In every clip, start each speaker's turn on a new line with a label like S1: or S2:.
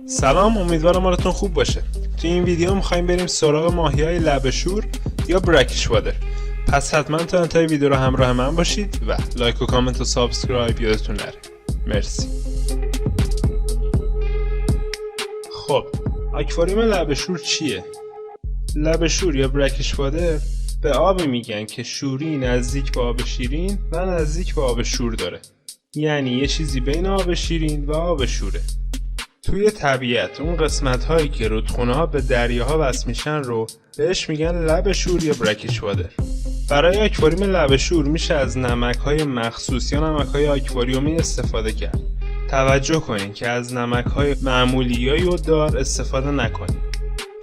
S1: سلام، امیدوارم حالتون خوب باشه. تو این ویدیو میخوایم بریم سراغ ماهی‌های لب شور یا برکش وادر. پس حتما تا انتهای ویدیو رو همراه من باشید و لایک و کامنت و سابسکرایب یادتون نره. مرسی. خب، آکواریوم لب شور چیه؟ لب شور یا برکش وادر به آبی میگن که شوری نزدیک به آب شیرین و نزدیک به آب شور داره. یعنی یه چیزی بین آب شیرین و آب شوره. توی طبیعت اون قسمت هایی که رودخونه ها به دریاها وصل میشن رو بهش میگن لب شور یا برکش وادر. برای آکواریوم لب شور میشه از نمک های مخصوص یا نمک های آکواریومی استفاده کرد. توجه کنین که از نمک های معمولی یا یوددار استفاده نکنین.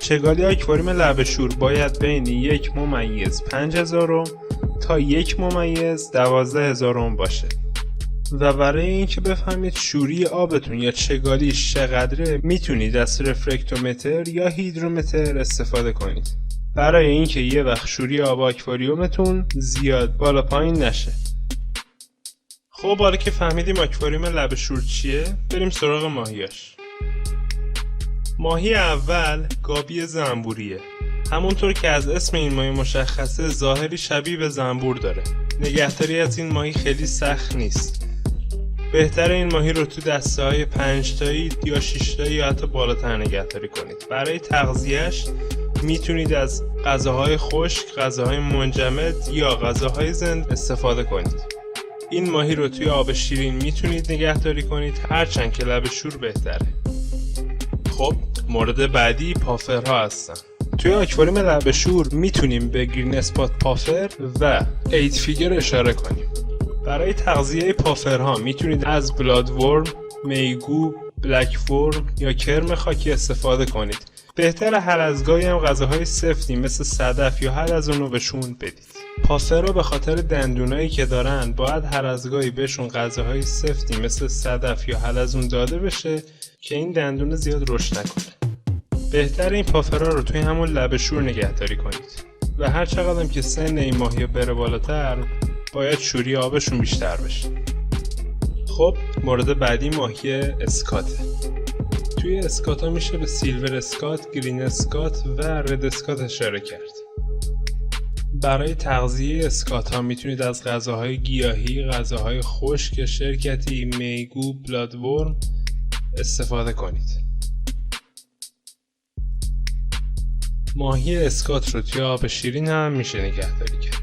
S1: چگالی آکواریوم لب شور باید بین 1/5000 تا 1/12000 باشه. و برای اینکه بفهمید شوری آبتون یا چگالیش چقدره میتونید از رفرکتومتر یا هیدرومتر استفاده کنید برای اینکه یه وقت شوری آب آکواریومتون زیاد بالا پایین نشه. خب حالا که فهمیدیم آکواریوم لب شور چیه، بریم سراغ ماهیاش. ماهی اول گابی زنبوریه. همونطور که از اسم این ماهی مشخصه ظاهری شبیه به زنبور داره. نگهداری از این ماهی خیلی سخت نیست. بهتره این ماهی رو تو دسته های 5 تایی یا 6 تایی یا حتی بالاتر نگهداری کنید. برای تغذیه‌اش میتونید از غذاهای خشک، غذاهای منجمد یا غذاهای زنده استفاده کنید. این ماهی رو توی آب شیرین میتونید نگهداری کنید، هرچند که لب شور بهتره. خب مورد بعدی پافرها هستن. توی آکواریوم لب شور میتونیم به گرین اسپات پافر و 8 فیگر اشاره کنیم. برای تغذیه پافرها میتونید از بلاد ورم، میگو، بلک ورم یا کرم خاکی استفاده کنید. بهتره هر از گاهی هم غذاهای سفتی مثل صدف یا حلزون رو بهشون بدید. پافرها به خاطر دندونایی که دارن باید هر از گاهی بهشون غذاهای سفتی مثل صدف یا حلزون داده بشه که این دندون زیاد رشد نکنه. بهتره این پافرها رو توی همون لب شور نگهداری کنید و هر چقدر که سن این ماهی بره بالاتر باید شوری آبشون بیشتر بشه. خب مورد بعدی ماهی اسکاته. توی اسکات ها میشه به سیلور اسکات، گرین اسکات و رد اسکات اشاره کرد. برای تغذیه اسکات ها میتونید از غذاهای گیاهی، غذاهای خشک شرکتی، میگو، بلاد ورم استفاده کنید. ماهی اسکات رو توی آب شیرین هم میشه نگهداری کرد.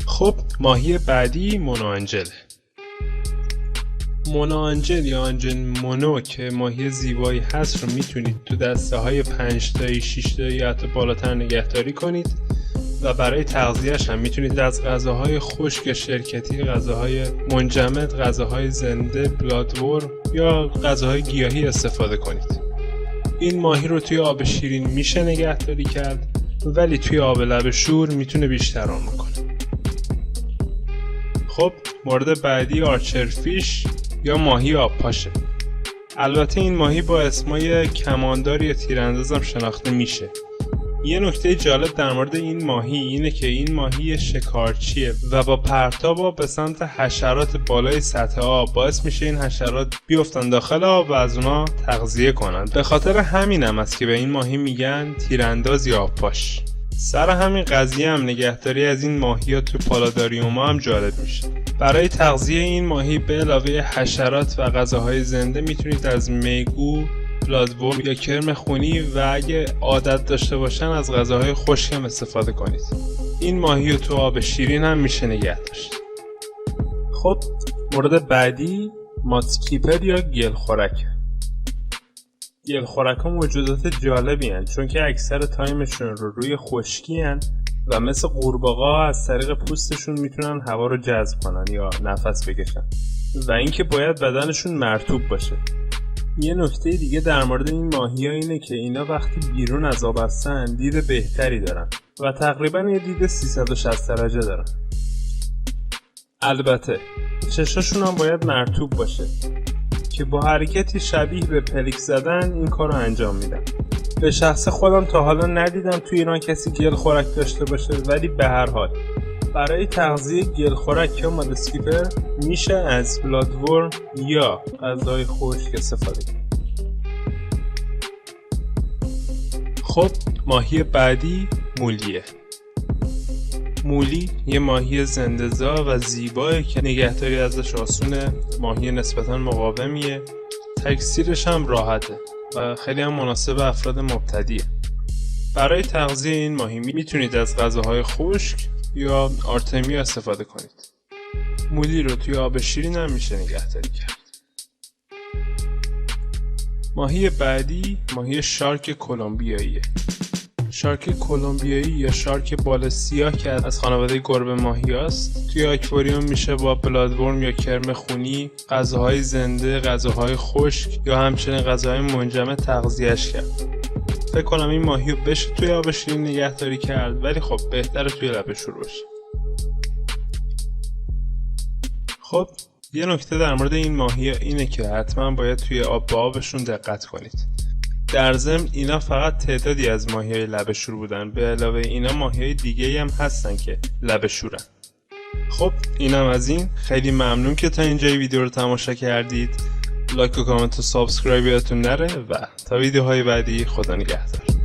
S1: خب ماهی بعدی مونوآنجله. مونوآنجل یا آنجل مونو که ماهی زیبایی هست رو میتونید تو دسته های 5 تایی، 6 تایی یا حتی بالاتر نگهداری کنید و برای تغذیه‌اش هم میتونید از غذاهای خشک شرکتی، غذاهای منجمد، غذاهای زنده، بلاد ورم یا غذاهای گیاهی استفاده کنید. این ماهی رو توی آب شیرین میشه نگهداری کرد ولی توی آب لب شور میتونه بیشتر عمر کنه. خب مورد بعدی آرچرفیش یا ماهی آبپاشه. البته این ماهی با اسمای کماندار یا تیرانداز هم شناخته میشه. یه نکته جالب در مورد این ماهی اینه که این ماهی شکارچیه و با پرتاب به سمت حشرات بالای سطح آب باعث میشه این حشرات بیفتن داخل آب و از اونا تغذیه کنن. به خاطر همین هم است که به این ماهی میگن تیرانداز یا آبپاش. سر همین قضیه هم نگهداری از این ماهی‌ها تو پالاداریوم هم جالب میشه. برای تغذیه این ماهی به علاوه حشرات و غذاهای زنده میتونید از میگو، بلاد ورم یا کرم خونی و اگه عادت داشته باشن از غذاهای خشک هم استفاده کنید. این ماهی رو تو آب شیرین هم میشه نگه داشت. خب مورد بعدی ماتکیپر یا گلخورک. گلخورک ها موجودات جالبی هن چون که اکثر تایمشون رو روی خشکی هن و مثل قورباغه از طریق پوستشون میتونن هوا رو جذب کنن یا نفس بکشن و اینکه باید بدنشون مرطوب باشه. یه نکته دیگه در مورد این ماهی‌ها اینه که اینا وقتی بیرون از آب هستن دید بهتری دارن و تقریبا یه دید 360 درجه دارن. البته چشاشون هم باید مرطوب باشه که با حرکتی شبیه به پلیک زدن این کار رو انجام میدن. به شخص خودم تا حالا ندیدم تو ایران کسی گل خورک داشته باشه، ولی به هر حال برای تغذیه گلخورک یا مادسکیپر میشه از بلادورم یا غذای خشک استفاده کرد. خب ماهی بعدی مولیه. مولی یه ماهی زنده‌زا و زیبایی که نگهداری ازش آسونه. ماهی نسبتاً مقاومیه، تکثیرش هم راحته و خیلی هم مناسب افراد مبتدیه. برای تغذیه این ماهی میتونید از غذاهای خشک یا آرتمیا استفاده کنید. مولی رو توی آب شیرین هم میشه نگهداری کرد. ماهی بعدی ماهی شارک کلمبیاییه. شارک کلمبیایی یا شارک بال سیاه که از خانواده گربه ماهی است توی آکواریوم میشه با بلادورم یا کرم خونی، غذاهای زنده، غذاهای خشک یا همچنین غذاهای منجمد تغذیهش کرد. فکر کنم این ماهی رو بشه توی آب شیرین نگهداری کرد، ولی خب بهتره توی لبه شور باشه. خب یه نکته در مورد این ماهی اینه که حتما باید توی آبشون دقت کنید. در ضمن اینا فقط تعدادی از ماهی‌های لبه شور بودن، به علاوه اینا ماهی‌های دیگه‌ای هم هستن که لبه شورن. خب اینم از این. خیلی ممنون که تا اینجای ویدیو رو تماشا کردید. لایک و کامنت و سابسکرایب یادتون نره و تا ویدیوهای بعدی خدا نگهدار.